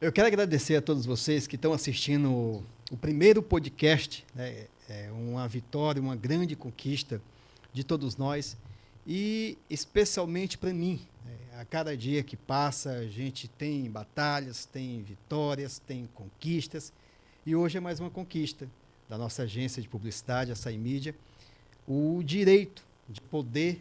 Eu quero agradecer a todos vocês que estão assistindo o primeiro podcast, né? É uma vitória, uma grande conquista de todos nós e especialmente para mim. A cada dia que passa, a gente tem batalhas, tem vitórias, tem conquistas e hoje é mais uma conquista da nossa agência de publicidade, a Açaí Mídia, o direito de poder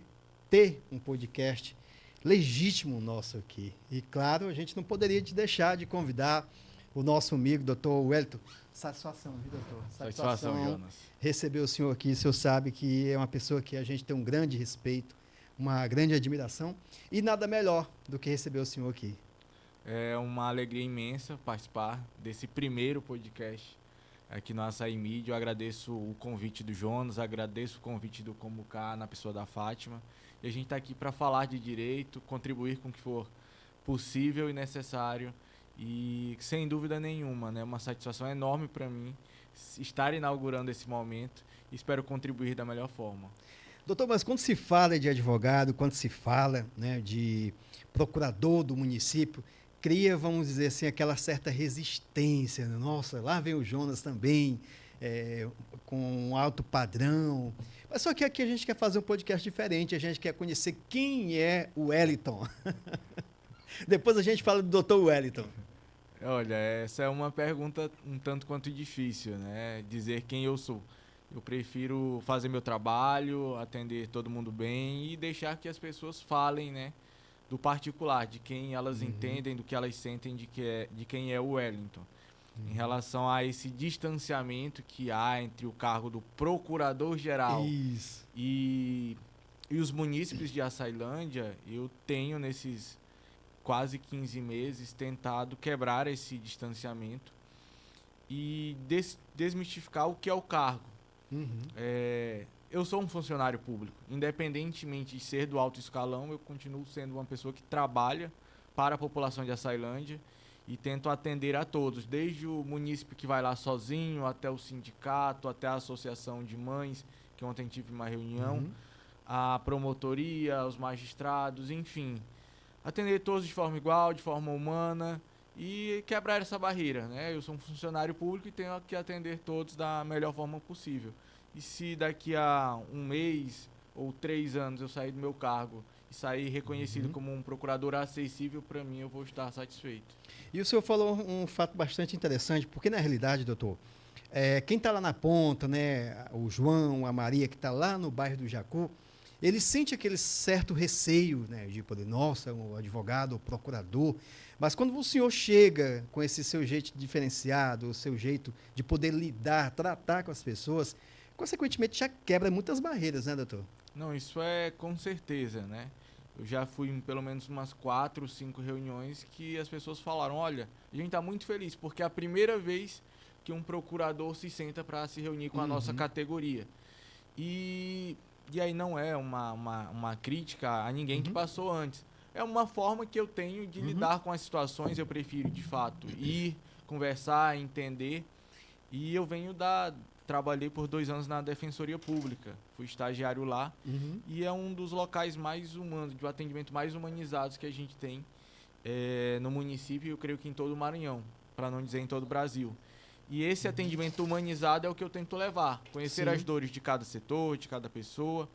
ter um podcast legítimo nosso aqui. E, claro, a gente não poderia deixar de convidar o nosso amigo, doutor Wellington. Satisfação, viu, doutor? Satisfação, Jonas. Receber o senhor aqui. O senhor sabe que é uma pessoa que a gente tem um grande respeito, uma grande admiração. E nada melhor do que receber o senhor aqui. É uma alegria imensa participar desse primeiro podcast aqui no Açaí Mídia. Eu agradeço o convite do Jonas, agradeço o convite do Comucá na pessoa da Fátima. E a gente está aqui para falar de direito, contribuir com o que for possível e necessário. E sem dúvida nenhuma, né, uma satisfação enorme para mim estar inaugurando esse momento e espero contribuir da melhor forma. Doutor, mas quando se fala de advogado, quando se fala, né, de procurador do município, cria, vamos dizer assim, aquela certa resistência. Né? Nossa, lá vem o Jonas também, com um alto padrão. Mas só que aqui a gente quer fazer um podcast diferente, a gente quer conhecer quem é o Wellington. Depois a gente fala do doutor Wellington. Olha, essa é uma pergunta um tanto quanto difícil, né? Dizer quem eu sou. Eu prefiro fazer meu trabalho, atender todo mundo bem e deixar que as pessoas falem, né, do particular, de quem elas entendem, do que elas sentem de quem é o Wellington. Em relação a esse distanciamento que há entre o cargo do procurador-geral e os munícipes de Açailândia, eu tenho nesses quase 15 meses tentado quebrar esse distanciamento e desmistificar o que é o cargo. Eu sou um funcionário público, independentemente de ser do alto escalão, eu continuo sendo uma pessoa que trabalha para a população de Açailândia e tento atender a todos, desde o munícipe que vai lá sozinho, até o sindicato, até a associação de mães, que ontem tive uma reunião, a promotoria, os magistrados, enfim. Atender todos de forma igual, de forma humana e quebrar essa barreira, né? Eu sou um funcionário público e tenho que atender todos da melhor forma possível. E se daqui a um mês ou 3 anos eu sair do meu cargo e sair reconhecido como um procurador acessível, para mim eu vou estar satisfeito. E o senhor falou um fato bastante interessante, porque na realidade, doutor, quem está lá na ponta, né, o João, a Maria, que está lá no bairro do Jacu, ele sente aquele certo receio, né, de poder, nossa, o advogado, o procurador, mas quando o senhor chega com esse seu jeito diferenciado, o seu jeito de poder lidar, tratar com as pessoas, consequentemente já quebra muitas barreiras, né, doutor? Não, isso é com certeza, né? Eu já fui em pelo menos umas 4, 5 reuniões que as pessoas falaram, olha, a gente está muito feliz, porque é a primeira vez que um procurador se senta para se reunir com a nossa categoria. E aí não é uma crítica a ninguém que passou antes. É uma forma que eu tenho de lidar com as situações. Eu prefiro, de fato, ir, conversar, entender. E eu trabalhei por 2 anos na Defensoria Pública. Fui estagiário lá. E é um dos locais mais humanos, de atendimento mais humanizados que a gente tem no município, eu creio que em todo o Maranhão, para não dizer em todo o Brasil. E esse atendimento humanizado é o que eu tento levar. Conhecer as dores de cada setor, de cada pessoa,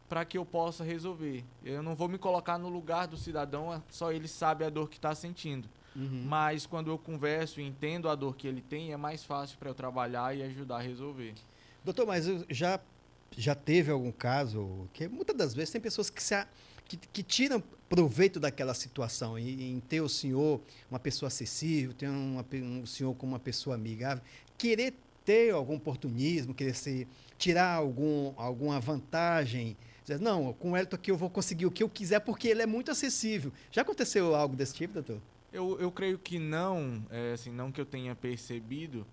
para que eu possa resolver. Eu não vou me colocar no lugar do cidadão, só ele sabe a dor que está sentindo. Mas quando eu converso e entendo a dor que ele tem, é mais fácil para eu trabalhar e ajudar a resolver. Doutor, mas já teve algum caso que muitas das vezes tem pessoas que tiram proveito daquela situação em ter o senhor uma pessoa acessível, ter um senhor como uma pessoa amigável, querer ter algum oportunismo, tirar alguma vantagem, dizer, não, com o Wellington aqui eu vou conseguir o que eu quiser porque ele é muito acessível. Já aconteceu algo desse tipo, doutor? Eu creio que não, assim, não que eu tenha percebido,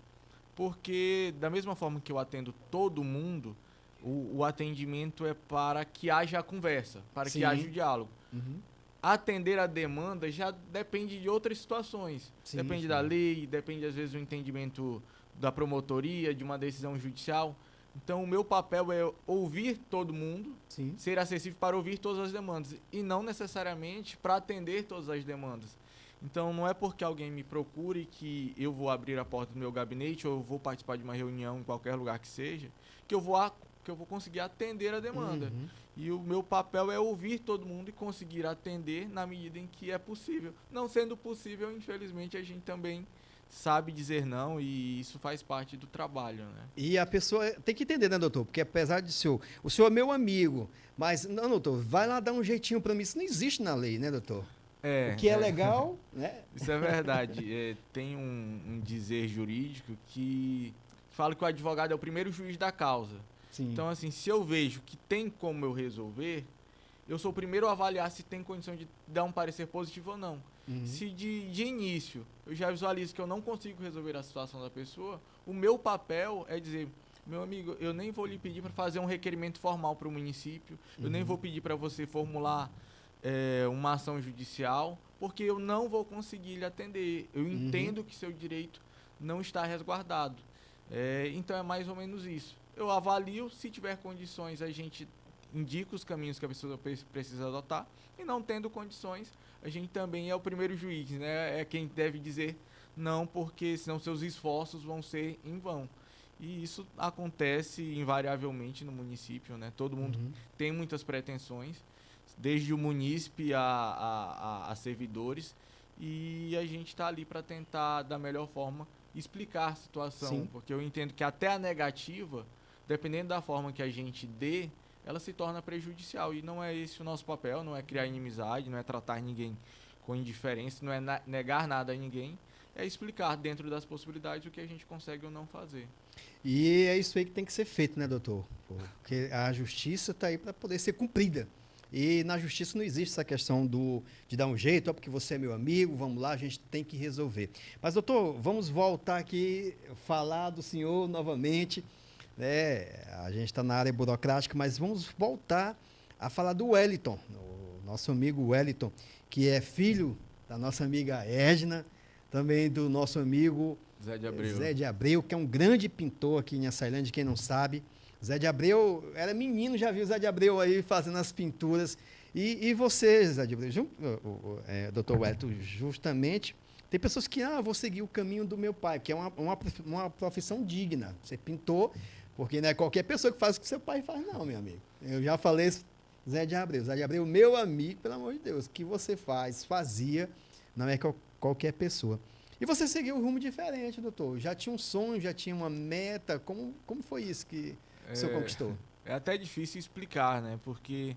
porque da mesma forma que eu atendo todo mundo, o atendimento é para que haja a conversa, para que haja o diálogo. Atender a demanda já depende de outras situações. Depende da lei, depende às vezes do entendimento da promotoria, de uma decisão judicial. Então o meu papel é ouvir todo mundo, ser acessível para ouvir todas as demandas e não necessariamente para atender todas as demandas. Então, não é porque alguém me procure que eu vou abrir a porta do meu gabinete ou eu vou participar de uma reunião em qualquer lugar que seja, que eu vou conseguir atender a demanda. Uhum. E o meu papel é ouvir todo mundo e conseguir atender na medida em que é possível. Não sendo possível, infelizmente, a gente também sabe dizer não e isso faz parte do trabalho, né? E a pessoa tem que entender, né, doutor? Porque apesar de o senhor é meu amigo, mas, não, doutor, vai lá dar um jeitinho para mim. Isso não existe na lei, né, doutor? O que é legal, né? Isso é verdade. Tem um dizer jurídico que fala que o advogado é o primeiro juiz da causa. Sim. Então, assim, se eu vejo que tem como eu resolver, eu sou o primeiro a avaliar se tem condição de dar um parecer positivo ou não. Uhum. Se de início eu já visualizo que eu não consigo resolver a situação da pessoa, o meu papel é dizer, meu amigo, eu nem vou lhe pedir para fazer um requerimento formal para o município, eu nem vou pedir para você formular uma ação judicial, porque eu não vou conseguir lhe atender. Eu entendo que seu direito não está resguardado. Então é mais ou menos isso. Eu avalio, se tiver condições, a gente indica os caminhos que a pessoa precisa adotar, e não tendo condições, a gente também é o primeiro juiz, né? É quem deve dizer não, porque senão seus esforços vão ser em vão. E isso acontece invariavelmente no município, né? Todo mundo tem muitas pretensões, desde o munícipe a servidores, e a gente está ali para tentar, da melhor forma, explicar a situação. Sim. Porque eu entendo que até a negativa, dependendo da forma que a gente dê, ela se torna prejudicial. E não é esse o nosso papel, não é criar inimizade, não é tratar ninguém com indiferença, não é negar nada a ninguém, é explicar dentro das possibilidades o que a gente consegue ou não fazer. E é isso aí que tem que ser feito, né, doutor? Porque a justiça está aí para poder ser cumprida. E na justiça não existe essa questão de dar um jeito, porque você é meu amigo, vamos lá, a gente tem que resolver. Mas, doutor, vamos voltar aqui, falar do senhor novamente. A gente está na área burocrática, mas vamos voltar a falar do Wellington, o nosso amigo Wellington, que é filho da nossa amiga Edna, também do nosso amigo Zé de Abreu, que é um grande pintor aqui em Açailândia, quem não sabe. Zé de Abreu, era menino, já viu o Zé de Abreu aí fazendo as pinturas. E você, Zé de Abreu, doutor Wellington, justamente, tem pessoas que, vou seguir o caminho do meu pai, que é uma profissão digna. Você pintou, porque não é qualquer pessoa que faz o que seu pai faz, não, meu amigo. Eu já falei isso, Zé de Abreu, meu amigo, pelo amor de Deus, o que você fazia, não é qualquer pessoa. E você seguiu um rumo diferente, doutor. Já tinha um sonho, já tinha uma meta. Como foi isso que o senhor conquistou? É até difícil explicar, né? Porque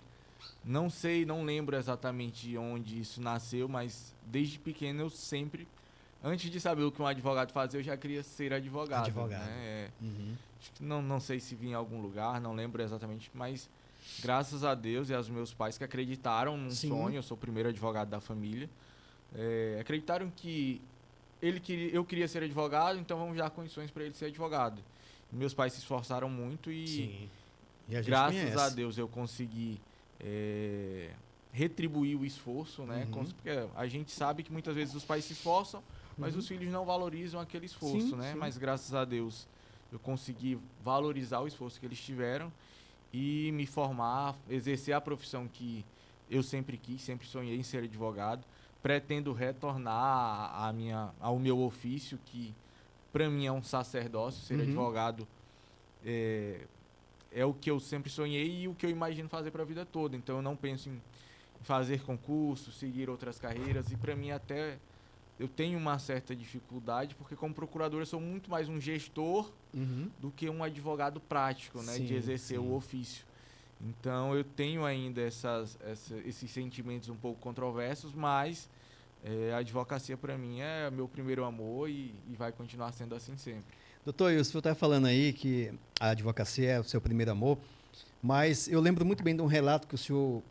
não sei, não lembro exatamente onde isso nasceu, mas desde pequeno eu sempre, antes de saber o que um advogado fazia, eu já queria ser advogado. Né? Acho que não sei se vinha em algum lugar, não lembro exatamente, mas graças a Deus e aos meus pais que acreditaram num sonho, eu sou o primeiro advogado da família, acreditaram que eu queria ser advogado, então vamos dar condições para ele ser advogado. Meus pais se esforçaram muito e graças a Deus eu consegui retribuir o esforço, né? Porque a gente sabe que muitas vezes os pais se esforçam, mas os filhos não valorizam aquele esforço, né? Sim. Mas graças a Deus eu consegui valorizar o esforço que eles tiveram e me formar, exercer a profissão que eu sempre quis, sempre sonhei em ser advogado. Pretendo retornar ao meu ofício, que para mim é um sacerdócio, ser advogado é o que eu sempre sonhei e o que eu imagino fazer para a vida toda. Então eu não penso em fazer concurso, seguir outras carreiras, e para mim até eu tenho uma certa dificuldade, porque como procurador eu sou muito mais um gestor do que um advogado prático, né, de exercer o ofício. Então eu tenho ainda esses sentimentos um pouco controversos, mas a advocacia para mim é meu primeiro amor e vai continuar sendo assim sempre. Doutor, o senhor está falando aí que a advocacia é o seu primeiro amor, mas eu lembro muito bem de um relato que o senhor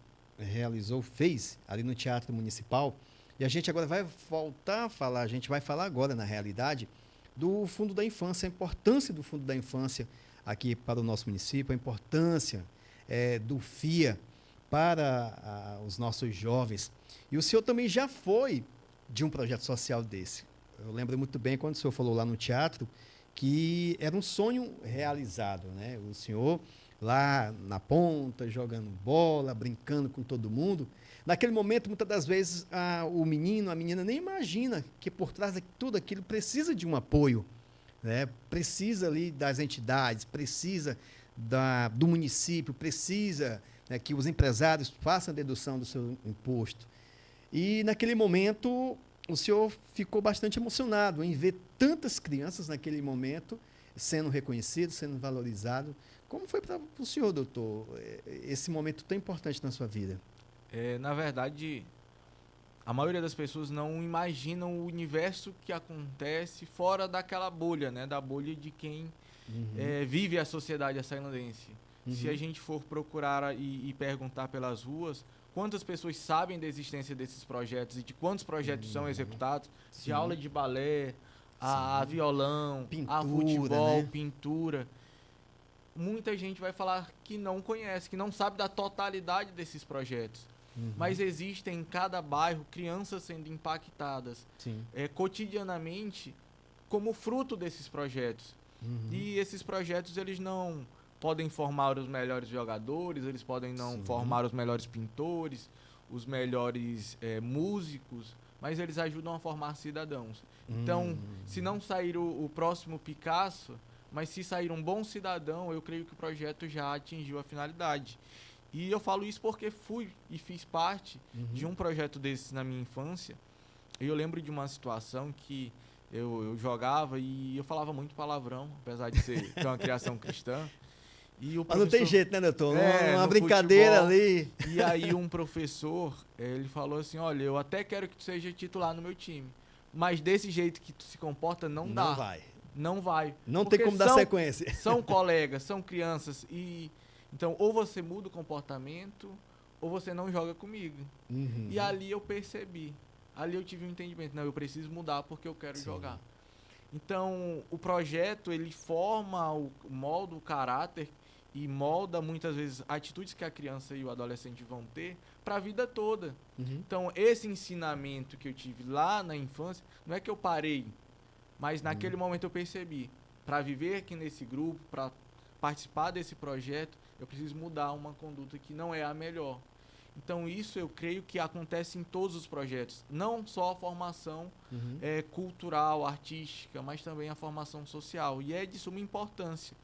fez ali no Teatro Municipal, e a gente agora vai voltar a falar, a gente vai falar agora, na realidade, do Fundo da Infância, a importância do Fundo da Infância aqui para o nosso município, a importância do FIA para os nossos jovens. E o senhor também já foi de um projeto social desse. Eu lembro muito bem quando o senhor falou lá no teatro que era um sonho realizado, né? O senhor lá na ponta, jogando bola, brincando com todo mundo, Naquele momento, muitas das vezes, o menino, a menina nem imagina que por trás de tudo aquilo precisa de um apoio, né? Precisa ali das entidades, precisa do município, precisa, né, que os empresários façam a dedução do seu imposto. E naquele momento o senhor ficou bastante emocionado em ver tantas crianças naquele momento sendo reconhecidas, sendo valorizadas. Como foi para o senhor, doutor, esse momento tão importante na sua vida? Na verdade, a maioria das pessoas não imaginam o universo que acontece fora daquela bolha, né? Da bolha de quem vive a sociedade açailandense. Se a gente for procurar e perguntar pelas ruas, quantas pessoas sabem da existência desses projetos e de quantos projetos são executados, Sim. de aula de balé, a violão, pintura, a futebol, né? pintura. Muita gente vai falar que não conhece, que não sabe da totalidade desses projetos. Mas existem em cada bairro crianças sendo impactadas cotidianamente como fruto desses projetos. E esses projetos, eles não podem formar os melhores jogadores, eles podem não formar os melhores pintores, os melhores músicos, mas eles ajudam a formar cidadãos. Então, se não sair o próximo Picasso, mas se sair um bom cidadão, eu creio que o projeto já atingiu a finalidade. E eu falo isso porque fui e fiz parte de um projeto desse na minha infância. E eu lembro de uma situação que eu jogava e eu falava muito palavrão, apesar de ter uma criação cristã. E o Mas não tem jeito, né, doutor? Uma no brincadeira futebol, ali. E aí um professor, ele falou assim, olha, eu até quero que tu seja titular no meu time, mas desse jeito que tu se comporta, não dá. Não vai. Não vai. Não Porque tem como dar sequência. São colegas, são crianças. Então, ou você muda o comportamento, ou você não joga comigo. E ali eu percebi. Ali eu tive um entendimento. Não, eu preciso mudar porque eu quero jogar. Então, o projeto, ele forma, molda o caráter e molda, muitas vezes, atitudes que a criança e o adolescente vão ter para a vida toda. Então, esse ensinamento que eu tive lá na infância, não é que eu parei, mas naquele momento eu percebi, para viver aqui nesse grupo, para participar desse projeto, eu preciso mudar uma conduta que não é a melhor. Então isso eu creio que acontece em todos os projetos, não só a formação cultural, artística, mas também a formação social, e é de suma importância.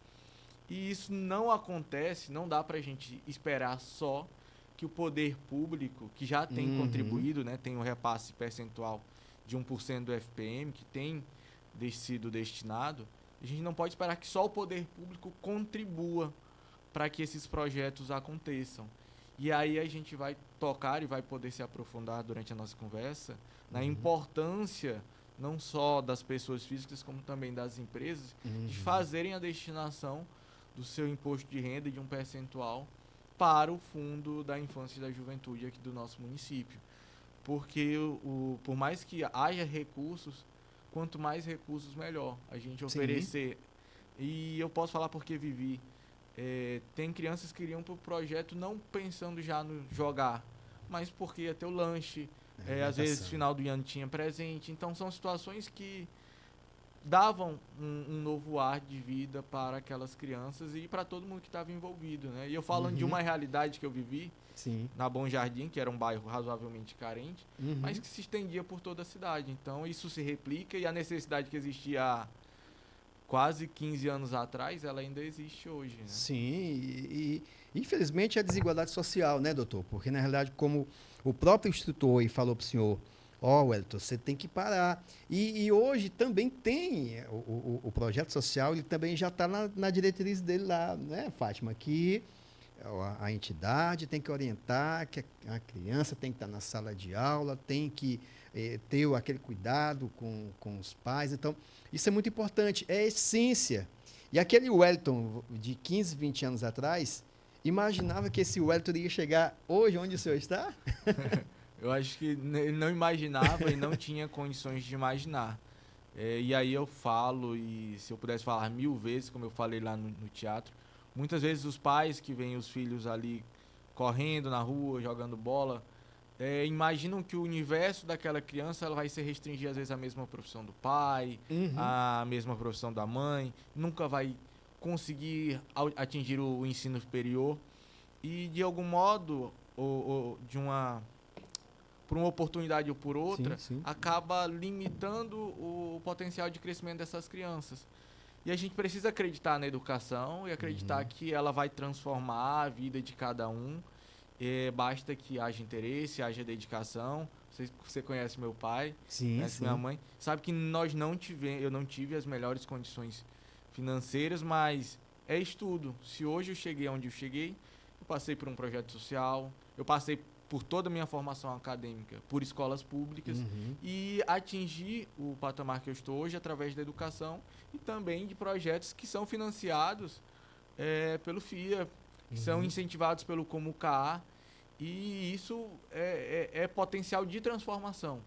E isso não acontece, não dá para a gente esperar só que o poder público, que já tem contribuído, né, tem um repasse percentual de 1% do FPM, que tem sido destinado, a gente não pode esperar que só o poder público contribua para que esses projetos aconteçam. E aí a gente vai tocar e vai poder se aprofundar durante a nossa conversa na importância não só das pessoas físicas, como também das empresas, de fazerem a destinação do seu imposto de renda e de um percentual para o Fundo da Infância e da Juventude aqui do nosso município. Porque por mais que haja recursos, quanto mais recursos, melhor a gente oferecer. E eu posso falar porque vivi. Tem crianças que iriam para o projeto não pensando já no jogar, mas porque ia ter o lanche, às vezes final do ano tinha presente. Então são situações que davam um novo ar de vida para aquelas crianças e para todo mundo que estava envolvido, né? E eu falando de uma realidade que eu vivi na Bom Jardim, que era um bairro razoavelmente carente, mas que se estendia por toda a cidade. Então isso se replica e a necessidade que existia há quase 15 anos atrás, ela ainda existe hoje, né? Sim, e infelizmente a desigualdade social, né, doutor? Porque na realidade, como o próprio instrutor aí falou para o senhor, Wellington, você tem que parar. E hoje também tem o projeto social, ele também já está na diretriz dele lá, né, Fátima? Que a entidade tem que orientar, que a criança tem que estar na sala de aula, tem que ter aquele cuidado com os pais. Então, isso é muito importante, é a essência. E aquele Wellington de 15, 20 anos atrás, imaginava que esse Wellington ia chegar hoje onde o senhor está? Eu acho que ele não imaginava e não tinha condições de imaginar. E aí eu falo, e se eu pudesse falar 1000 vezes, como eu falei lá no teatro, muitas vezes os pais que veem os filhos ali correndo na rua, jogando bola, imaginam que o universo daquela criança ela vai se restringir às vezes à mesma profissão do pai, à mesma profissão da mãe, nunca vai conseguir atingir o ensino superior. E de algum modo, ou de uma por uma oportunidade ou por outra, Sim, sim. acaba limitando o potencial de crescimento dessas crianças. E a gente precisa acreditar na educação e acreditar que ela vai transformar a vida de cada um. Basta que haja interesse, haja dedicação. Você conhece meu pai, Sim, conhece minha sim. mãe, sabe que eu não tive as melhores condições financeiras, mas é estudo. Se hoje eu cheguei onde eu cheguei, eu passei por um projeto social, eu passei por toda a minha formação acadêmica, por escolas públicas, Uhum. e atingi o patamar que eu estou hoje através da educação e também de projetos que são financiados pelo FIA, que são incentivados pelo Comucaa, e isso é potencial de transformação.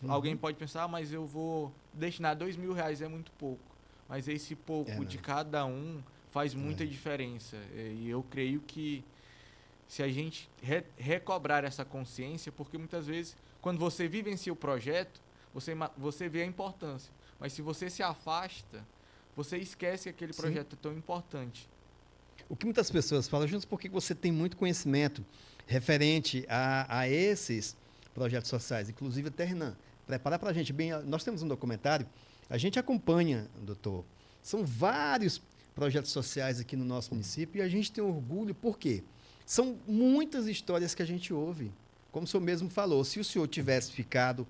Alguém pode pensar, mas eu vou destinar R$ 2.000, é muito pouco. Mas esse pouco de Não. cada um faz muita diferença. E eu creio que se a gente recobrar essa consciência, porque muitas vezes, quando você vivencia o projeto, você vê a importância. Mas se você se afasta, você esquece que aquele Sim. projeto é tão importante. O que muitas pessoas falam, junto porque você tem muito conhecimento referente a esses projetos sociais. Inclusive, até, Renan, prepara para a gente bem. Nós temos um documentário, a gente acompanha, doutor. São vários projetos sociais aqui no nosso município e a gente tem orgulho, por quê? São muitas histórias que a gente ouve. Como o senhor mesmo falou, se o senhor tivesse ficado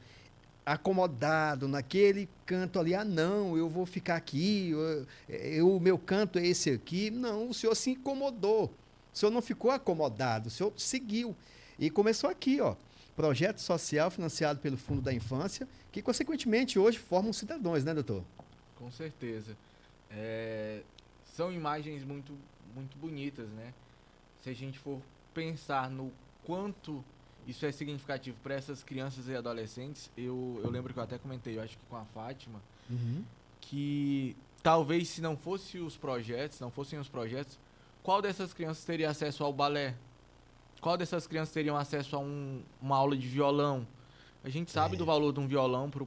acomodado naquele canto ali, não, eu vou ficar aqui, o meu canto é esse aqui. Não, o senhor se incomodou. O senhor não ficou acomodado, o senhor seguiu. E começou aqui, ó, projeto social financiado pelo Fundo da Infância, que consequentemente hoje formam cidadãos, né, doutor? Com certeza. São imagens muito, muito bonitas, né? Se a gente for pensar no quanto isso é significativo para essas crianças e adolescentes, eu lembro que eu até comentei, eu acho que com a Fátima, que talvez se não fossem os projetos, qual dessas crianças teria acesso ao balé? Qual dessas crianças teriam acesso a uma aula de violão? A gente sabe do valor de um violão para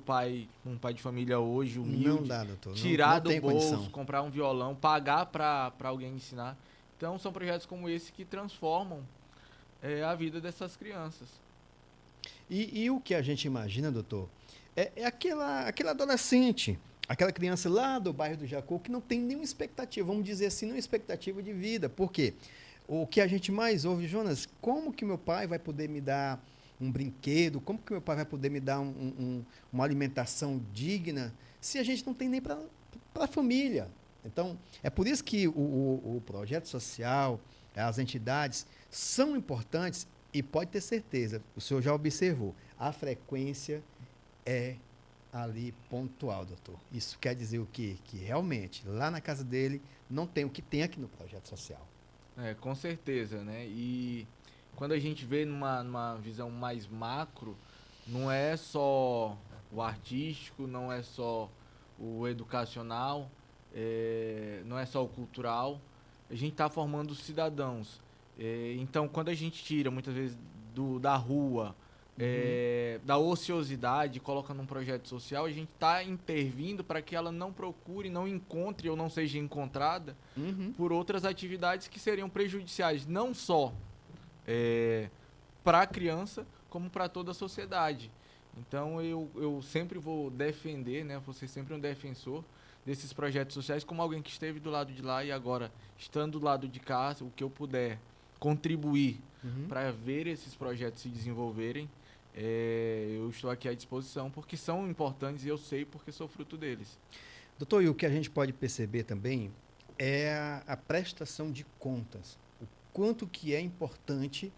um pai de família hoje, Não humilde, dá, doutor. Não, tirar não do tem bolso, condição. comprar um violão, pagar para alguém ensinar. Então, são projetos como esse que transformam a vida dessas crianças. E o que a gente imagina, doutor, é aquele adolescente, aquela criança lá do bairro do Jacó que não tem nenhuma expectativa, vamos dizer assim, nenhuma expectativa de vida. Por quê? O que a gente mais ouve, Jonas, como que meu pai vai poder me dar um brinquedo? Como que meu pai vai poder me dar uma alimentação digna se a gente não tem nem para a família? Então, é por isso que o projeto social, as entidades são importantes e pode ter certeza, o senhor já observou, a frequência é ali pontual, doutor. Isso quer dizer o quê? Que realmente lá na casa dele não tem o que tem aqui no projeto social. Com certeza, né? E quando a gente vê numa visão mais macro, não é só o artístico, não é só o educacional, não é só o cultural. A gente está formando cidadãos. Então, quando a gente tira, muitas vezes, da rua, da ociosidade, coloca num projeto social, a gente está intervindo para que ela não procure, não encontre ou não seja encontrada por outras atividades que seriam prejudiciais, não só para a criança, como para toda a sociedade. Então, eu sempre vou defender, né, vou ser sempre um defensor desses projetos sociais, como alguém que esteve do lado de lá e agora, estando do lado de cá, o que eu puder contribuir para ver esses projetos se desenvolverem, eu estou aqui à disposição, porque são importantes e eu sei porque sou fruto deles. Doutor, e o que a gente pode perceber também é a prestação de contas, o quanto que é importante,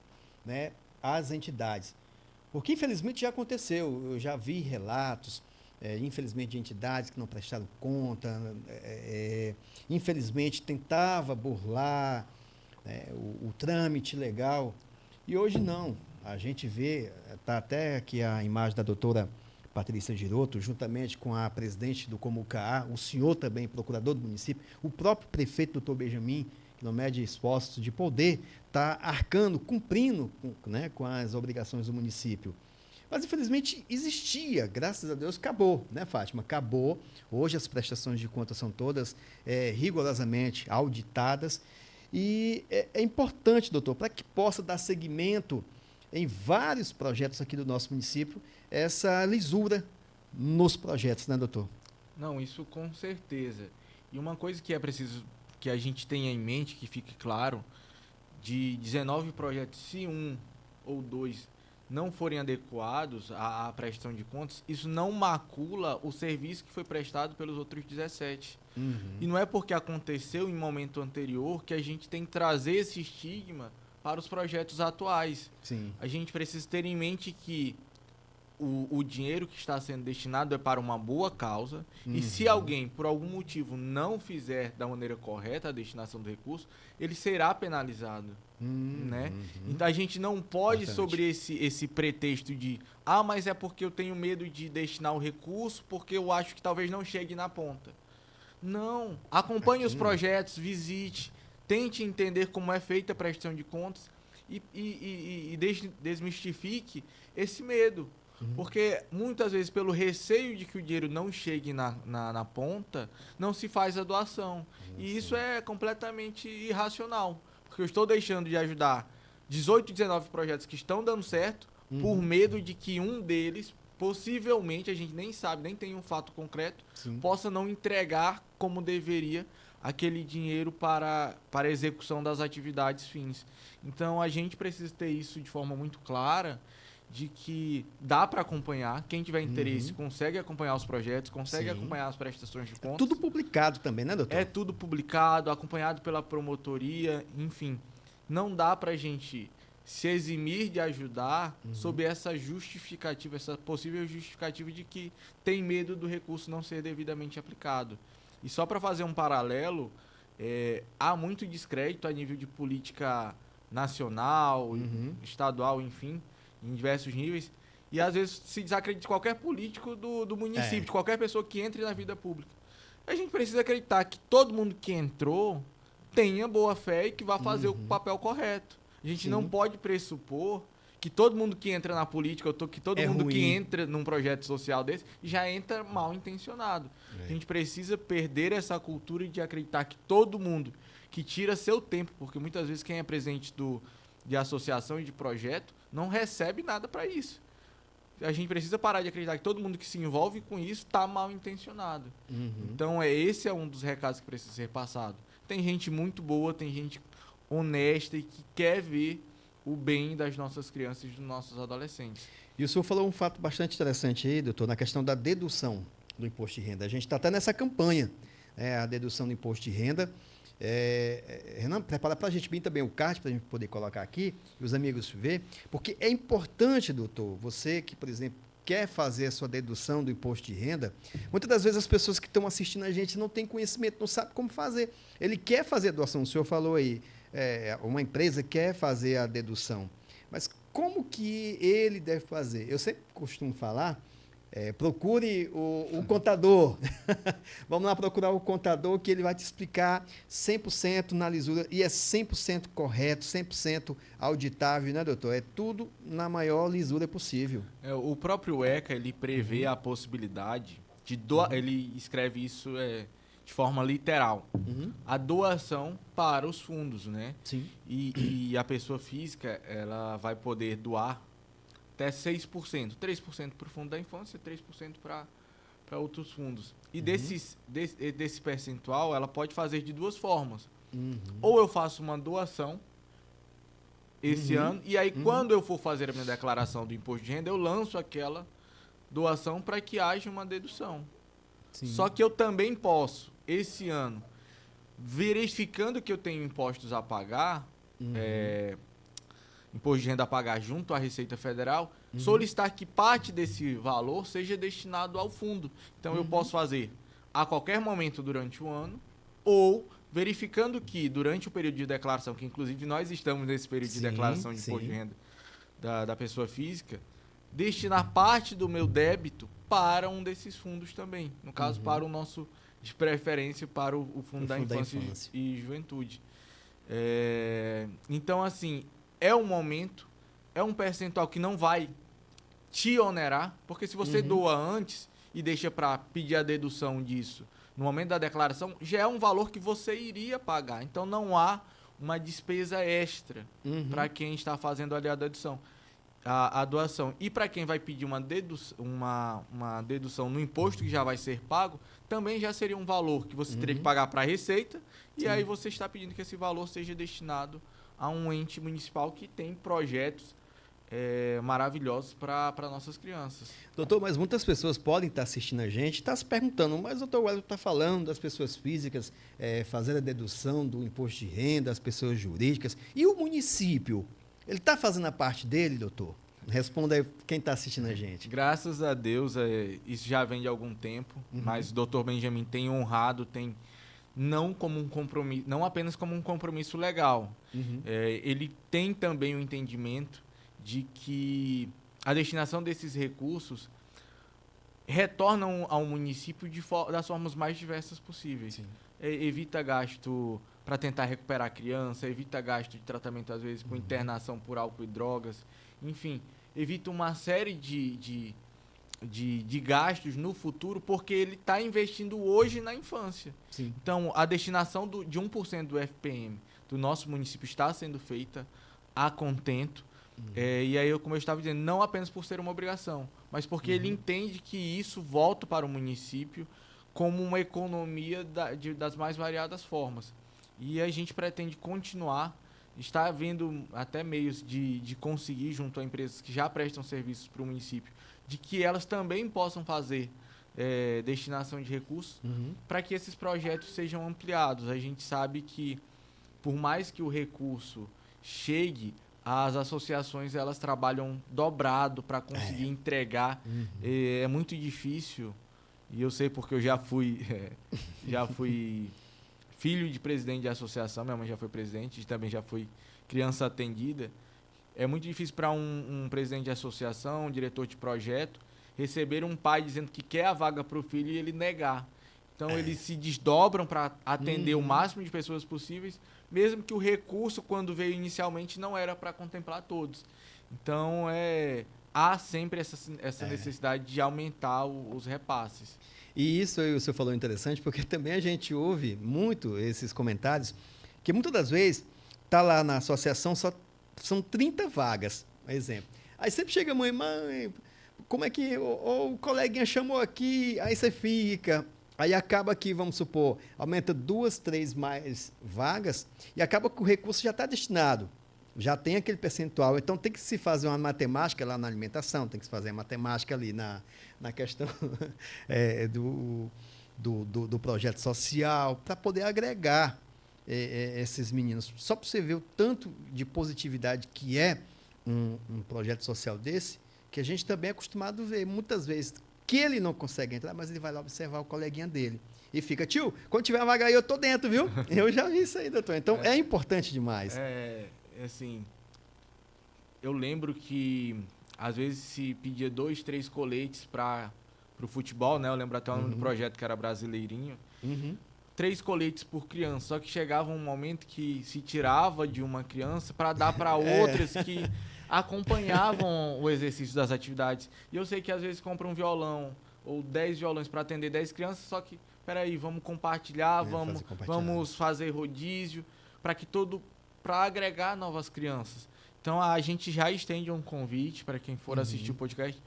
né, às entidades. Porque, infelizmente, já aconteceu, eu já vi relatos, infelizmente, de entidades que não prestaram conta, infelizmente, tentava burlar, né, o trâmite legal, e hoje não. A gente vê, está até aqui a imagem da doutora Patrícia Giroto, juntamente com a presidente do Comucaa, o senhor também, procurador do município, o próprio prefeito, doutor Benjamin, que não mede esforços de poder, está arcando, cumprindo né, com as obrigações do município. Mas, infelizmente, existia, graças a Deus, acabou, né, Fátima? Acabou. Hoje as prestações de contas são todas rigorosamente auditadas. E é importante, doutor, para que possa dar seguimento em vários projetos aqui do nosso município, essa lisura nos projetos, né, doutor? Não, isso com certeza. E uma coisa que é preciso que a gente tenha em mente, que fique claro, de 19 projetos, se um ou dois não forem adequados à prestação de contas, isso não macula o serviço que foi prestado pelos outros 17. E não é porque aconteceu em momento anterior que a gente tem que trazer esse estigma para os projetos atuais. Sim. A gente precisa ter em mente que o dinheiro que está sendo destinado é para uma boa causa, e se alguém, por algum motivo, não fizer da maneira correta a destinação do recurso, ele será penalizado. Né? Então a gente não pode, sobre esse pretexto de mas é porque eu tenho medo de destinar o recurso, porque eu acho que talvez não chegue na ponta. Não. Acompanhe os projetos, visite, tente entender como é feita a prestação de contas e desmistifique esse medo. Porque muitas vezes, pelo receio de que o dinheiro não chegue na ponta, não se faz a doação. E isso é completamente irracional. Porque eu estou deixando de ajudar 18, 19 projetos que estão dando certo por medo de que um deles, possivelmente, a gente nem sabe, nem tem um fato concreto, possa não entregar como deveria aquele dinheiro para a execução das atividades fins. Então, a gente precisa ter isso de forma muito clara, de que dá para acompanhar, quem tiver interesse consegue acompanhar os projetos, consegue acompanhar as prestações de contas. É tudo publicado também, né, doutor? É tudo publicado, acompanhado pela promotoria, enfim. Não dá para a gente se eximir de ajudar sob essa justificativa, essa possível justificativa de que tem medo do recurso não ser devidamente aplicado. E só para fazer um paralelo, há muito descrédito a nível de política nacional, estadual, enfim, em diversos níveis, e às vezes se desacredita de qualquer político do município, de qualquer pessoa que entre na vida pública. A gente precisa acreditar que todo mundo que entrou tenha boa fé e que vá fazer o papel correto. A gente não pode pressupor que todo mundo que entra na política, ou que todo mundo que entra num projeto social desse, já entra mal intencionado. A gente precisa perder essa cultura de acreditar que todo mundo que tira seu tempo, porque muitas vezes quem é presidente de associação e de projeto não recebe nada para isso. A gente precisa parar de acreditar que todo mundo que se envolve com isso está mal intencionado. Então, esse é um dos recados que precisa ser passado. Tem gente muito boa, tem gente honesta e que quer ver o bem das nossas crianças e dos nossos adolescentes. E o senhor falou um fato bastante interessante aí, doutor, na questão da dedução do imposto de renda. A gente está até nessa campanha, a dedução do imposto de renda. Renan, prepara para a gente bem também o card, para a gente poder colocar aqui, e os amigos ver, porque é importante, doutor, você que, por exemplo, quer fazer a sua dedução do imposto de renda, muitas das vezes as pessoas que estão assistindo a gente não têm conhecimento, não sabem como fazer. Ele quer fazer a doação, o senhor falou aí, uma empresa quer fazer a dedução, mas como que ele deve fazer? Eu sempre costumo falar, procure o contador. Vamos lá procurar o contador que ele vai te explicar 100% na lisura e é 100% correto, 100% auditável, né, doutor? É tudo na maior lisura possível. O próprio ECA, ele prevê a possibilidade de ele escreve isso de forma literal. A doação para os fundos, né? Sim. E a pessoa física, ela vai poder doar até 6%. 3% para o fundo da infância, 3% para outros fundos. E desse percentual, ela pode fazer de duas formas. Ou eu faço uma doação esse ano, e aí quando eu for fazer a minha declaração do imposto de renda, eu lanço aquela doação para que haja uma dedução. Sim. Só que eu também posso, esse ano, verificando que eu tenho impostos a pagar, imposto de renda a pagar junto à Receita Federal, solicitar que parte desse valor seja destinado ao fundo. Então, eu posso fazer a qualquer momento durante o ano, ou verificando que durante o período de declaração, que inclusive nós estamos nesse período de declaração de imposto de renda da pessoa física, destinar parte do meu débito para um desses fundos também. No caso, para o nosso, de preferência, para o Fundo da Infância e Juventude. Então, assim, é um momento, é um percentual que não vai te onerar, porque se você doa antes e deixa para pedir a dedução disso no momento da declaração, já é um valor que você iria pagar. Então, não há uma despesa extra para quem está fazendo ali a dedução. a doação. E para quem vai pedir uma dedução no imposto que já vai ser pago, também já seria um valor que você teria que pagar para a Receita, e aí você está pedindo que esse valor seja destinado a um ente municipal que tem projetos maravilhosos para nossas crianças. Doutor, mas muitas pessoas podem estar assistindo a gente e estar se perguntando, mas o doutor Wellington está falando das pessoas físicas fazendo a dedução do imposto de renda, das pessoas jurídicas, e o município? Ele está fazendo a parte dele, doutor? Responda aí quem está assistindo a gente. Graças a Deus, isso já vem de algum tempo, mas o doutor Benjamin tem honrado, não como um compromisso, não apenas como um compromisso legal. Ele tem também o entendimento de que a destinação desses recursos retornam ao município das formas mais diversas possíveis. Evita gasto para tentar recuperar a criança, evita gasto de tratamento, às vezes, com internação por álcool e drogas, enfim, evita uma série de gastos no futuro, porque ele está investindo hoje na infância. Sim. Então, a destinação de 1% do FPM do nosso município está sendo feita a contento. E aí, como eu estava dizendo, não apenas por ser uma obrigação, mas porque ele entende que isso volta para o município como uma economia das mais variadas formas. E a gente pretende continuar, está havendo até meios de conseguir, junto a empresas que já prestam serviços para o município, de que elas também possam fazer destinação de recursos para que esses projetos sejam ampliados. A gente sabe que, por mais que o recurso chegue, as associações elas trabalham dobrado para conseguir entregar. É muito difícil, e eu sei porque eu já fui filho de presidente de associação, minha mãe já foi presidente, também já fui criança atendida. É muito difícil para um presidente de associação, um diretor de projeto, receber um pai dizendo que quer a vaga para o filho e ele negar. Então, eles se desdobram para atender o máximo de pessoas possíveis, mesmo que o recurso, quando veio inicialmente, não era para contemplar todos. Então, há sempre essa necessidade de aumentar os repasses. E isso aí o senhor falou interessante, porque também a gente ouve muito esses comentários, que muitas das vezes está lá na associação, são 30 vagas, por exemplo. Aí sempre chega a mãe, como é que o coleguinha chamou aqui, aí você fica... Aí acaba que, vamos supor, aumenta 2, 3 mais vagas e acaba que o recurso já está destinado, já tem aquele percentual. Então, tem que se fazer uma matemática lá na alimentação, tem que se fazer a matemática ali na questão do projeto social, para poder agregar esses meninos. Só para você ver o tanto de positividade que é um projeto social desse, que a gente também é acostumado a ver muitas vezes, que ele não consegue entrar, mas ele vai lá observar o coleguinha dele. E fica, tio, quando tiver uma vaga aí, eu tô dentro, viu? Eu já vi isso aí, doutor. Então, é importante demais. Assim, eu lembro que, às vezes, se pedia 2, 3 coletes para o futebol, né? Eu lembro até o nome do projeto, que era Brasileirinho. 3 coletes por criança. Só que chegava um momento que se tirava de uma criança para dar para outras que... acompanhavam o exercício das atividades. E eu sei que às vezes compram um violão ou 10 violões para atender 10 crianças, só que, peraí, vamos compartilhar, vamos fazer rodízio, para agregar novas crianças. Então, a gente já estende um convite para quem for assistir o podcast.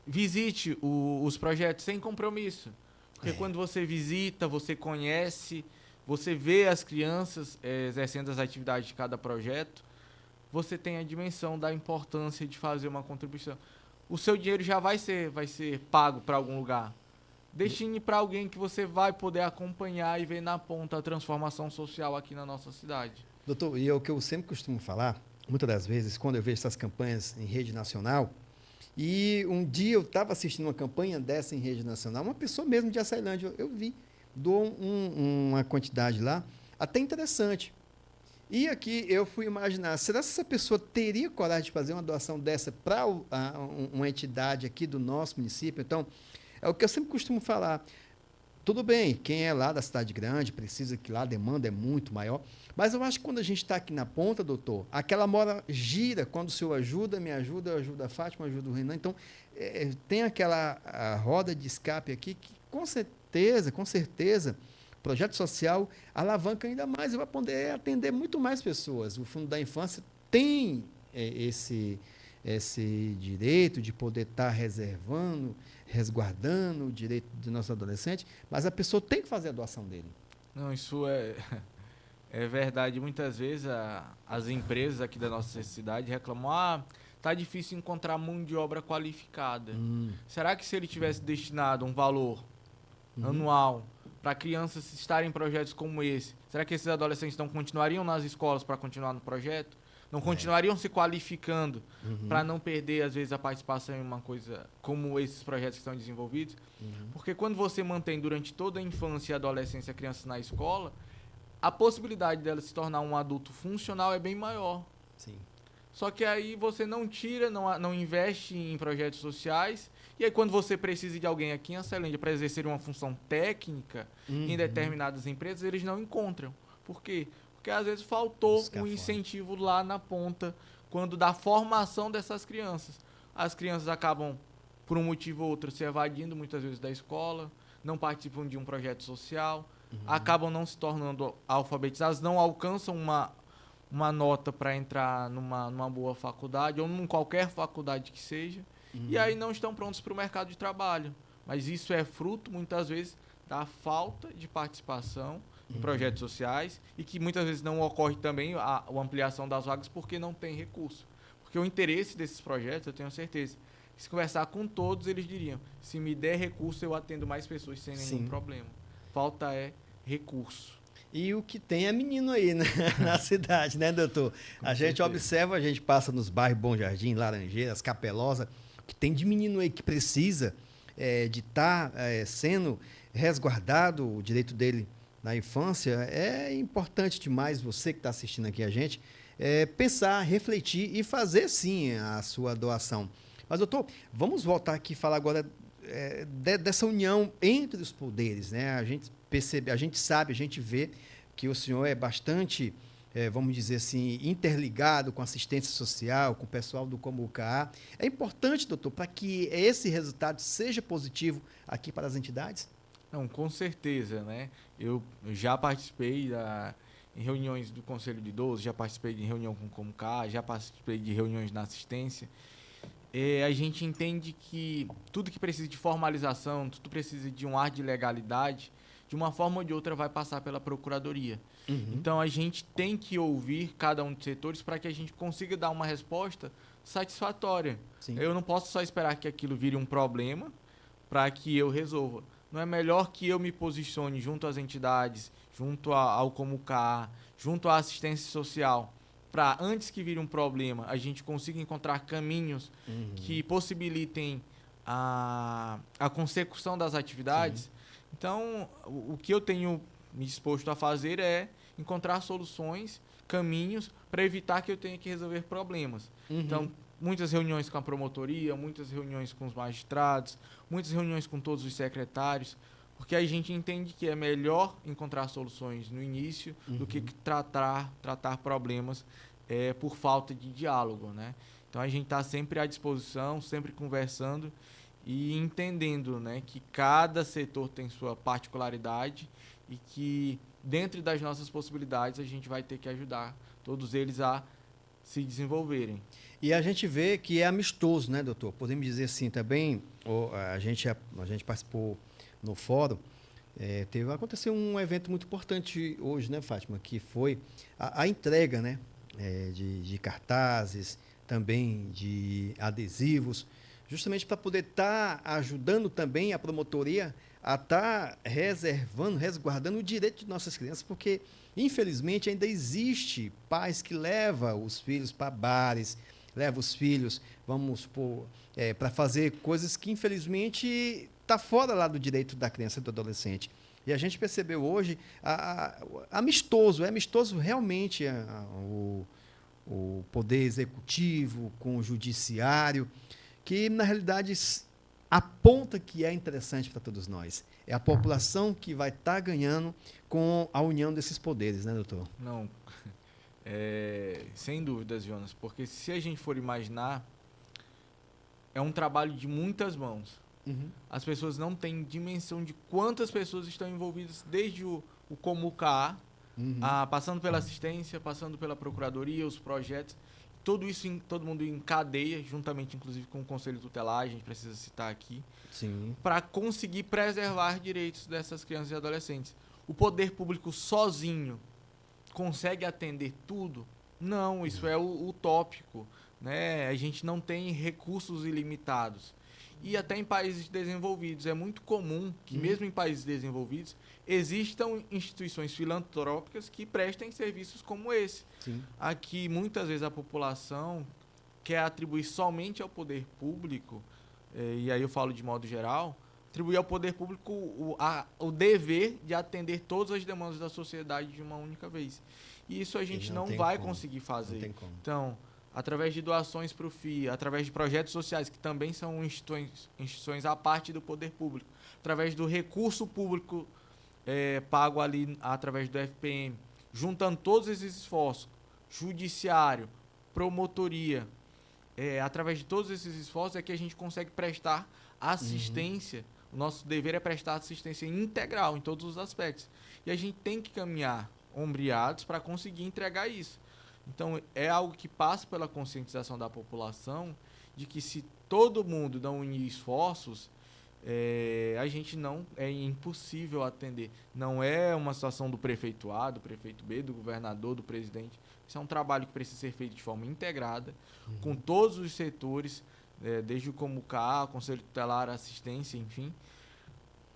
Visite os projetos sem compromisso. Porque quando você visita, você conhece, você vê as crianças exercendo as atividades de cada projeto, você tem a dimensão da importância de fazer uma contribuição. O seu dinheiro já vai ser pago para algum lugar. Destine para alguém que você vai poder acompanhar e ver na ponta a transformação social aqui na nossa cidade. Doutor, e é o que eu sempre costumo falar, muitas das vezes, quando eu vejo essas campanhas em rede nacional, e um dia eu estava assistindo uma campanha dessa em rede nacional, uma pessoa mesmo de Açailândia, eu vi, dou uma quantidade lá, até interessante. E aqui eu fui imaginar, será que essa pessoa teria coragem de fazer uma doação dessa para uma entidade aqui do nosso município? Então, é o que eu sempre costumo falar. Tudo bem, quem é lá da cidade grande precisa que lá a demanda é muito maior, mas eu acho que quando a gente está aqui na ponta, doutor, aquela mola gira, quando o senhor ajuda, me ajuda, eu ajudo a Fátima, eu ajudo o Renan. Então, tem a roda de escape aqui que, com certeza, projeto social alavanca ainda mais e vai poder atender muito mais pessoas. O Fundo da Infância tem esse direito de poder estar reservando, resguardando o direito do nosso adolescente, mas a pessoa tem que fazer a doação dele. Não, isso é verdade. Muitas vezes as empresas aqui da nossa cidade reclamam, tá difícil encontrar mão de obra qualificada. Será que se ele tivesse destinado um valor anual para crianças estarem em projetos como esse, será que esses adolescentes não continuariam nas escolas para continuar no projeto? Não continuariam se qualificando para não perder, às vezes, a participação em uma coisa como esses projetos que estão desenvolvidos? Porque quando você mantém durante toda a infância e adolescência crianças na escola, a possibilidade dela se tornar um adulto funcional é bem maior. Sim. Só que aí você não tira, não investe em projetos sociais. E aí quando você precisa de alguém aqui em Açelândia para exercer uma função técnica em determinadas empresas, eles não encontram. Por quê? Porque às vezes faltou um incentivo lá na ponta, quando da formação dessas crianças. As crianças acabam, por um motivo ou outro, se evadindo muitas vezes da escola, não participam de um projeto social, acabam não se tornando alfabetizadas, não alcançam uma nota para entrar numa boa faculdade, ou em qualquer faculdade que seja, e aí não estão prontos para o mercado de trabalho. Mas isso é fruto, muitas vezes, da falta de participação em projetos sociais, e que muitas vezes não ocorre também a ampliação das vagas porque não tem recurso. Porque o interesse desses projetos, eu tenho certeza, que se conversar com todos, eles diriam, se me der recurso, eu atendo mais pessoas sem nenhum problema. Falta é recurso. E o que tem é menino aí, né? Na cidade, né, doutor? A gente observa, a gente passa nos bairros Bom Jardim, Laranjeiras, Capelosa, que tem de menino aí que precisa de estar sendo resguardado o direito dele na infância. É importante demais você que está assistindo aqui a gente pensar, refletir e fazer sim a sua doação. Mas, doutor, vamos voltar aqui e falar agora dessa união entre os poderes, né? A gente percebe, a gente sabe, a gente vê que o senhor é bastante, vamos dizer assim, interligado com a assistência social, com o pessoal do Comucaa. É importante, doutor, para que esse resultado seja positivo aqui para as entidades? Não, com certeza, né? Eu já participei em reuniões do Conselho de Idosos, já participei de reunião com o Comucaa, já participei de reuniões na assistência. A gente entende que tudo que precisa de formalização, tudo precisa de um ar de legalidade, de uma forma ou de outra vai passar pela Procuradoria. Então, a gente tem que ouvir cada um dos setores para que a gente consiga dar uma resposta satisfatória. Sim. Eu não posso só esperar que aquilo vire um problema para que eu resolva. Não é melhor que eu me posicione junto às entidades, junto ao Comucaa, junto à assistência social, para antes que vire um problema, a gente consiga encontrar caminhos que possibilitem a consecução das atividades? Sim. Então, o que eu tenho me disposto a fazer é encontrar soluções, caminhos, para evitar que eu tenha que resolver problemas. Então, muitas reuniões com a promotoria, muitas reuniões com os magistrados, muitas reuniões com todos os secretários, porque a gente entende que é melhor encontrar soluções no início do que tratar problemas por falta de diálogo, né? Então, a gente está sempre à disposição, sempre conversando e entendendo, né, que cada setor tem sua particularidade e que, dentro das nossas possibilidades, a gente vai ter que ajudar todos eles a se desenvolverem. E a gente vê que é amistoso, né, doutor? Podemos dizer assim também, a gente participou no fórum, aconteceu um evento muito importante hoje, né, Fátima, que foi a entrega, né, de cartazes, também de adesivos, justamente para poder estar ajudando também a promotoria a estar resguardando o direito de nossas crianças, porque, infelizmente, ainda existe pais que levam os filhos para bares, levam os filhos, vamos supor, para fazer coisas que, infelizmente, está fora lá do direito da criança e do adolescente. E a gente percebeu hoje, amistoso realmente o poder executivo com o judiciário, que, na realidade, aponta que é interessante para todos nós. É a população que vai estar ganhando com a união desses poderes, né, doutor? Não, sem dúvidas, Jonas, porque se a gente for imaginar, é um trabalho de muitas mãos. As pessoas não têm dimensão de quantas pessoas estão envolvidas, desde o Comucaa, passando pela assistência, passando pela procuradoria, os projetos. tudo isso, todo mundo em cadeia, juntamente inclusive com o Conselho Tutelar, a gente precisa citar aqui, para conseguir preservar direitos dessas crianças e adolescentes. O poder público sozinho consegue atender tudo? Não, isso é utópico, né? A gente não tem recursos ilimitados. E até em países desenvolvidos é muito comum que mesmo em países desenvolvidos existam instituições filantrópicas que prestem serviços como esse. Sim. Aqui muitas vezes a população quer atribuir somente ao poder público, e aí eu falo de modo geral, atribuir ao poder público o dever de atender todas as demandas da sociedade de uma única vez. E isso a gente não vai conseguir fazer. Não tem como. Então, através de doações para o FIA, através de projetos sociais, que também são instituições à parte do poder público, através do recurso público pago ali através do FPM, juntando todos esses esforços, judiciário, promotoria, através de todos esses esforços é que a gente consegue prestar assistência. O nosso dever é prestar assistência integral em todos os aspectos. E a gente tem que caminhar ombreados para conseguir entregar isso. Então, é algo que passa pela conscientização da população de que se todo mundo não unir esforços, a gente não... É impossível atender. Não é uma situação do prefeito A, do prefeito B, do governador, do presidente. Isso é um trabalho que precisa ser feito de forma integrada, com todos os setores, desde o Comucá, Conselho Tutelar, assistência, enfim,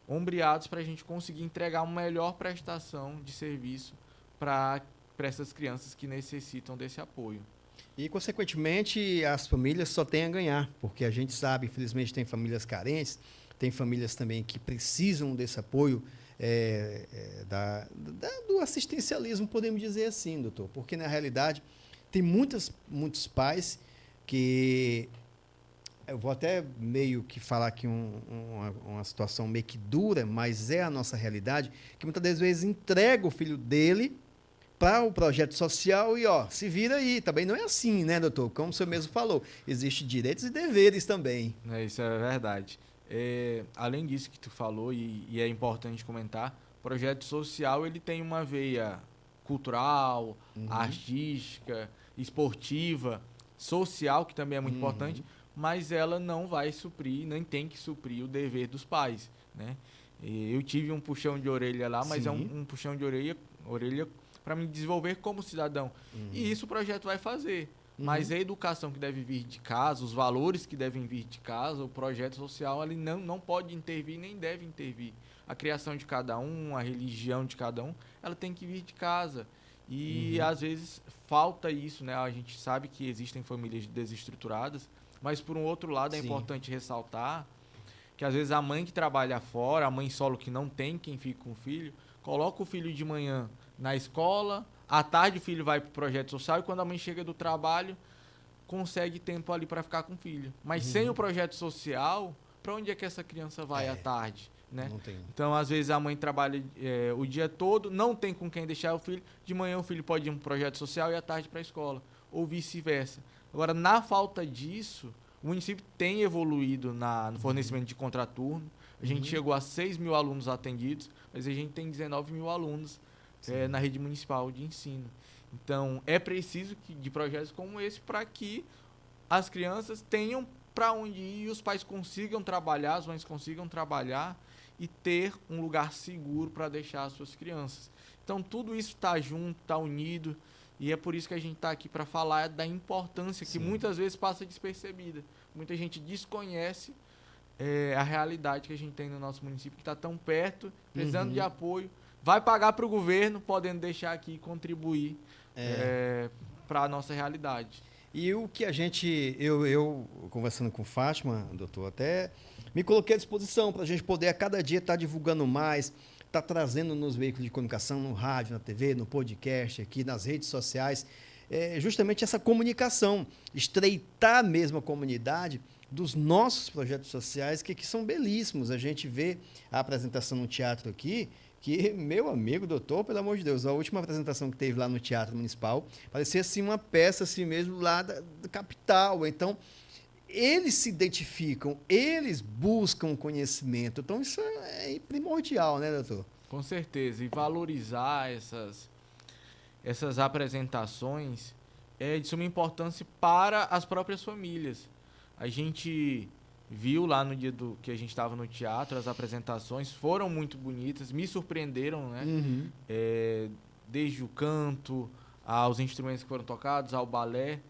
ombreados para a gente conseguir entregar uma melhor prestação de serviço para essas crianças que necessitam desse apoio. E, consequentemente, as famílias só têm a ganhar, porque a gente sabe, infelizmente, tem famílias carentes, tem famílias também que precisam desse apoio do assistencialismo, podemos dizer assim, doutor, porque, na realidade, tem muitos pais que... Eu vou até meio que falar aqui uma situação meio que dura, mas é a nossa realidade, que muitas das vezes entrega o filho dele para o projeto social e, se vira aí. Também não é assim, né, doutor? Como o senhor mesmo falou, existem direitos e deveres também. Isso é verdade. Além disso que tu falou, e é importante comentar, o projeto social ele tem uma veia cultural, artística, esportiva, social, que também é muito importante, mas ela não vai suprir, nem tem que suprir o dever dos pais, né? Eu tive um puxão de orelha lá, mas é um puxão de orelha para me desenvolver como cidadão. E isso o projeto vai fazer. Mas a educação que deve vir de casa, os valores que devem vir de casa, o projeto social ele não pode intervir, nem deve intervir. A criação de cada um, a religião de cada um, ela tem que vir de casa. E às vezes falta isso, né? A gente sabe que existem famílias desestruturadas, mas, por um outro lado, é importante ressaltar que, às vezes, a mãe que trabalha fora, a mãe solo que não tem quem fique com o filho, coloca o filho de manhã na escola, à tarde o filho vai para o projeto social e, quando a mãe chega do trabalho, consegue tempo ali para ficar com o filho. Mas sem o projeto social, para onde é que essa criança vai à tarde? Né? Não tem. Então, às vezes, a mãe trabalha o dia todo, não tem com quem deixar o filho, de manhã o filho pode ir para um projeto social e à tarde para a escola, ou vice-versa. Agora, na falta disso, o município tem evoluído no fornecimento de contraturno. A gente chegou a 6 mil alunos atendidos, mas a gente tem 19 mil alunos na rede municipal de ensino. Então, é preciso de projetos como esse para que as crianças tenham para onde ir e os pais consigam trabalhar, as mães consigam trabalhar e ter um lugar seguro para deixar as suas crianças. Então, tudo isso está junto, está unido. E é por isso que a gente está aqui para falar da importância que muitas vezes passa despercebida. Muita gente desconhece a realidade que a gente tem no nosso município, que está tão perto, precisando de apoio. Vai pagar para o governo, podendo deixar aqui e contribuir para a nossa realidade. E o que a gente... Eu conversando com Fátima, doutor, até me coloquei à disposição para a gente poder a cada dia estar divulgando mais, está trazendo nos veículos de comunicação, no rádio, na TV, no podcast, aqui nas redes sociais, justamente essa comunicação, estreitar mesmo a comunidade dos nossos projetos sociais, que são belíssimos. A gente vê a apresentação no teatro aqui, que, meu amigo, doutor, pelo amor de Deus, a última apresentação que teve lá no Teatro Municipal, parecia assim uma peça assim mesmo lá da capital. Então, eles se identificam, eles buscam conhecimento. Então, isso é primordial, né, doutor? Com certeza. E valorizar essas apresentações é de suma importância para as próprias famílias. A gente viu lá no dia que a gente estava no teatro, as apresentações foram muito bonitas, me surpreenderam, né? Uhum. Desde o canto, aos instrumentos que foram tocados, ao balé.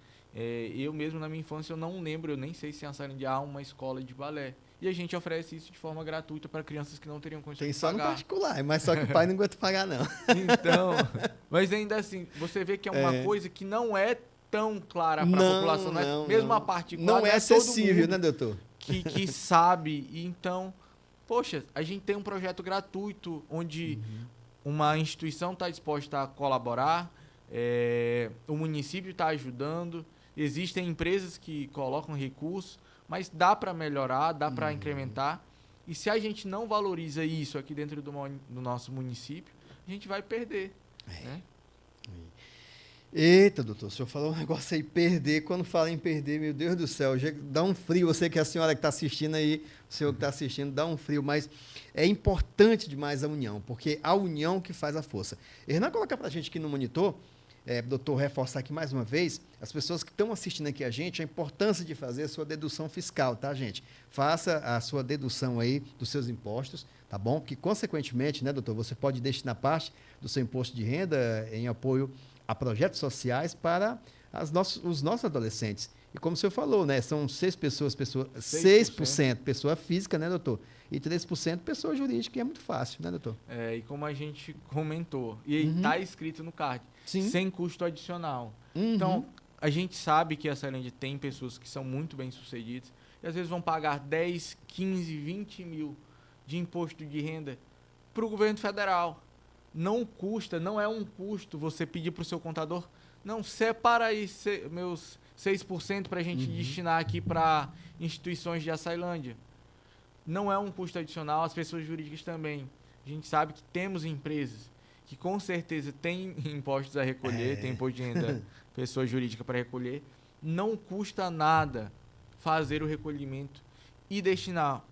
Eu mesmo, na minha infância, eu não lembro, eu nem sei se em Açailândia há uma escola de balé. E a gente oferece isso de forma gratuita para crianças que não teriam condições Tem de só pagar. no particular, mas só que o pai não aguenta pagar, não. Então, mas ainda assim, você vê que é uma coisa que não é tão clara para a população, Não, mesmo a não. particular, Não é acessível, né, doutor? que sabe. E então, poxa, a gente tem um projeto gratuito onde uma instituição está disposta a colaborar, o município está ajudando, existem empresas que colocam recursos, mas dá para melhorar, dá para incrementar. E se a gente não valoriza isso aqui dentro do nosso município, a gente vai perder. Né? Eita, doutor, o senhor falou um negócio aí, perder. Quando fala em perder, meu Deus do céu, dá um frio. Você que é a senhora que está assistindo aí, o senhor que está assistindo, dá um frio. Mas é importante demais a união, porque a união que faz a força. Hernan, coloca para a gente aqui no monitor, doutor, reforçar aqui mais uma vez, as pessoas que estão assistindo aqui a gente, a importância de fazer a sua dedução fiscal, tá, gente? Faça a sua dedução aí dos seus impostos, tá bom? Que, consequentemente, né, doutor, você pode destinar parte do seu imposto de renda em apoio a projetos sociais para os nossos adolescentes. E como o senhor falou, né, são 6% pessoa física, né, doutor? E 3% pessoa jurídica, e é muito fácil, né, doutor? E como a gente comentou, e está escrito no card, Sim. sem custo adicional. Uhum. Então, a gente sabe que a Açailândia tem pessoas que são muito bem-sucedidas e às vezes vão pagar 10, 15, 20 mil de imposto de renda para o governo federal. Não custa, não é um custo você pedir para o seu contador, não, separa aí meus 6% para a gente destinar aqui para instituições de Açailândia. Não é um custo adicional, as pessoas jurídicas também. A gente sabe que temos empresas que com certeza têm impostos a recolher, tem imposto de renda pessoa jurídica para recolher. Não custa nada fazer o recolhimento e destinar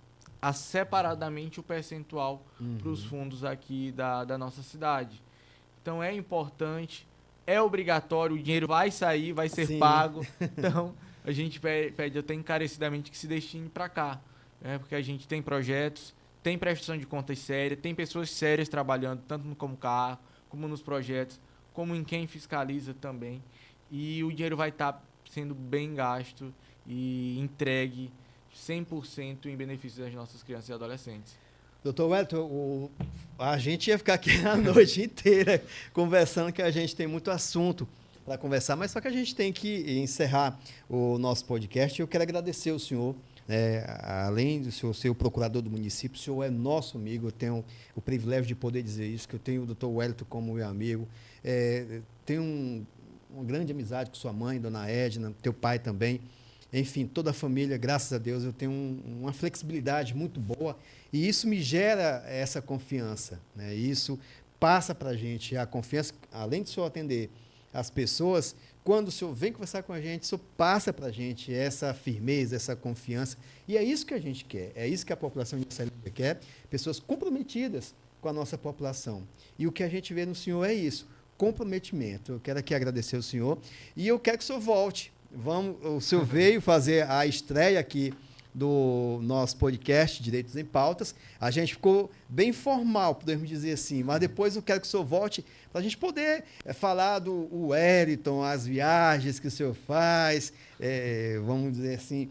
separadamente o percentual para os fundos aqui da nossa cidade. Então é importante, é obrigatório, o dinheiro vai sair, vai ser pago. Então a gente pede até encarecidamente que se destine para cá. Porque a gente tem projetos, tem prestação de contas séria, tem pessoas sérias trabalhando, tanto no Como Carro, como nos projetos, como em quem fiscaliza também. E o dinheiro vai estar sendo bem gasto e entregue 100% em benefício das nossas crianças e adolescentes. Doutor Wellington, a gente ia ficar aqui a noite inteira conversando, que a gente tem muito assunto para conversar, mas só que a gente tem que encerrar o nosso podcast. Eu quero agradecer o senhor. Além do senhor ser o procurador do município, o senhor é nosso amigo, eu tenho o privilégio de poder dizer isso, que eu tenho o doutor Wellington como meu amigo, tenho uma grande amizade com sua mãe, dona Edna, teu pai também, enfim, toda a família, graças a Deus, eu tenho uma flexibilidade muito boa e isso me gera essa confiança, né? Isso passa para a gente a confiança, além de o senhor atender as pessoas, quando o senhor vem conversar com a gente, o senhor passa para a gente essa firmeza, essa confiança. E é isso que a gente quer, é isso que a população de Açailândia quer, pessoas comprometidas com a nossa população. E o que a gente vê no senhor é isso, comprometimento. Eu quero aqui agradecer ao senhor e eu quero que o senhor volte. O senhor veio fazer a estreia aqui do nosso podcast Direitos em Pautas. A gente ficou bem formal, podemos dizer assim, mas depois eu quero que o senhor volte para a gente poder falar do Wellington, as viagens que o senhor faz, vamos dizer assim,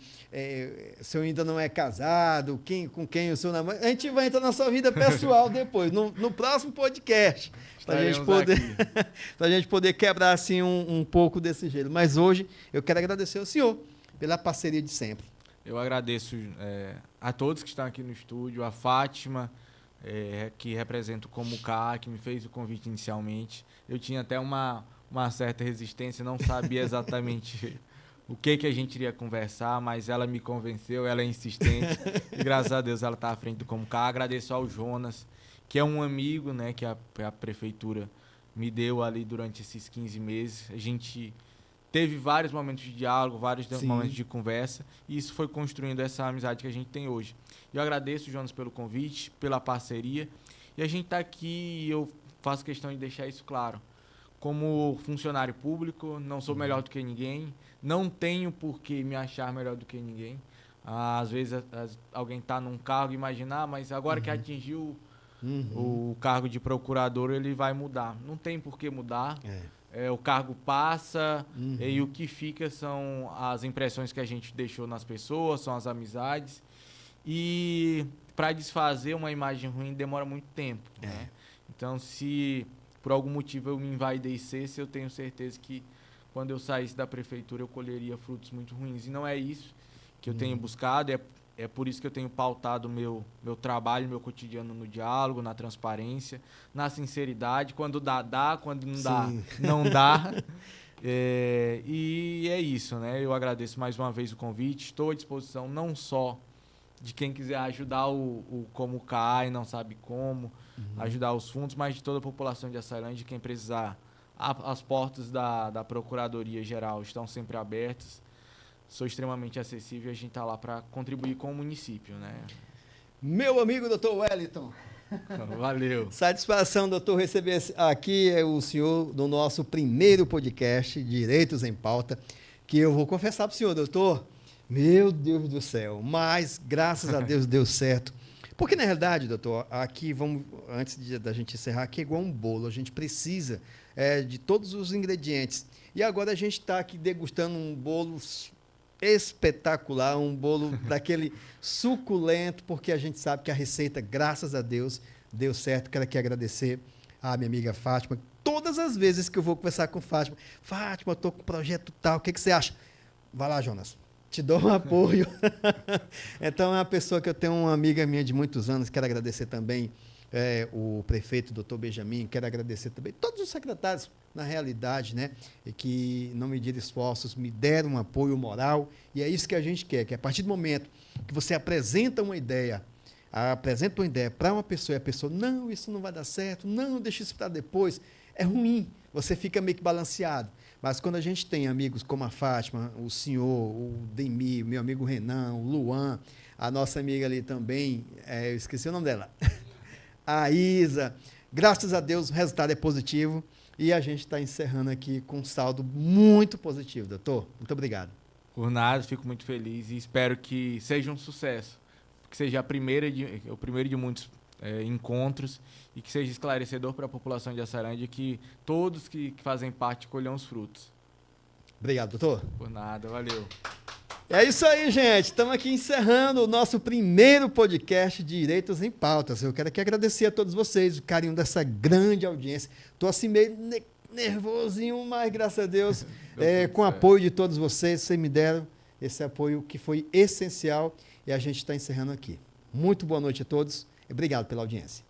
o senhor ainda não é casado, com quem o senhor namora. A gente vai entrar na sua vida pessoal depois, no próximo podcast, para a gente poder quebrar assim um pouco desse jeito. Mas hoje eu quero agradecer ao senhor pela parceria de sempre. Eu agradeço a todos que estão aqui no estúdio, a Fátima, que representa o Como Cá, que me fez o convite inicialmente. Eu tinha até uma certa resistência, não sabia exatamente o que a gente iria conversar, mas ela me convenceu, ela é insistente, e graças a Deus ela está à frente do Como Cá. Agradeço ao Jonas, que é um amigo, né, que a prefeitura me deu ali durante esses 15 meses. A gente teve vários momentos de diálogo, vários momentos de conversa, e isso foi construindo essa amizade que a gente tem hoje. Eu agradeço, Jonas, pelo convite, pela parceria, e a gente está aqui e eu faço questão de deixar isso claro. como funcionário público, não sou melhor do que ninguém, não tenho por que me achar melhor do que ninguém. Às vezes alguém está num cargo e imaginar, mas agora que atingiu o cargo de procurador, ele vai mudar. Não tem por que mudar. O cargo passa e o que fica são as impressões que a gente deixou nas pessoas, são as amizades. E para desfazer uma imagem ruim demora muito tempo. Né? Então, se por algum motivo eu me envaidecesse, eu tenho certeza que quando eu saísse da prefeitura eu colheria frutos muito ruins. E não é isso que eu tenho buscado, é por isso que eu tenho pautado meu trabalho, meu cotidiano no diálogo, na transparência, na sinceridade. Quando dá, quando não dá, não dá. E é isso, né? Eu agradeço mais uma vez o convite, estou à disposição não só de quem quiser ajudar o Como Cai, não sabe como, ajudar os fundos, mas de toda a população de Açailândia, quem precisar. As portas da Procuradoria Geral estão sempre abertas. Sou extremamente acessível e a gente está lá para contribuir com o município, né? Meu amigo doutor Wellington. Valeu. Satisfação, doutor, receber aqui o senhor no nosso primeiro podcast, Direitos em Pauta, que eu vou confessar para o senhor, doutor, meu Deus do céu, mas graças a Deus deu certo. Porque, na realidade, doutor, aqui antes da gente encerrar, aqui é igual um bolo, a gente precisa de todos os ingredientes. E agora a gente está aqui degustando um bolo espetacular, um bolo daquele suculento, porque a gente sabe que a receita, graças a Deus, deu certo. Quero aqui agradecer à minha amiga Fátima. Todas as vezes que eu vou conversar com Fátima, eu estou com um projeto tal, o que você acha? Vai lá, Jonas, te dou um apoio. Então, é uma pessoa que eu tenho, uma amiga minha de muitos anos, quero agradecer também o prefeito, doutor Benjamin, quero agradecer também todos os secretários, na realidade, né, que não mediram esforços, me deram um apoio moral, e é isso que a gente quer, que a partir do momento que você apresenta uma ideia para uma pessoa, e a pessoa, não, isso não vai dar certo, não, deixa isso para depois, é ruim, você fica meio que balanceado. Mas quando a gente tem amigos como a Fátima, o senhor, o Demi, meu amigo Renan, o Luan, a nossa amiga ali também, eu esqueci o nome dela, a Isa, graças a Deus o resultado é positivo e a gente está encerrando aqui com um saldo muito positivo, doutor. Muito obrigado. Por nada, fico muito feliz e espero que seja um sucesso, que seja o primeiro de muitos encontros e que seja esclarecedor para a população de Açailândia, que todos que fazem parte colham os frutos. Obrigado, doutor. Por nada, valeu. É isso aí, gente. Estamos aqui encerrando o nosso primeiro podcast de Direitos em Pautas. Eu quero aqui agradecer a todos vocês o carinho dessa grande audiência. Estou assim meio nervosinho, mas graças a Deus, com o apoio de todos vocês me deram esse apoio que foi essencial e a gente está encerrando aqui. Muito boa noite a todos e obrigado pela audiência.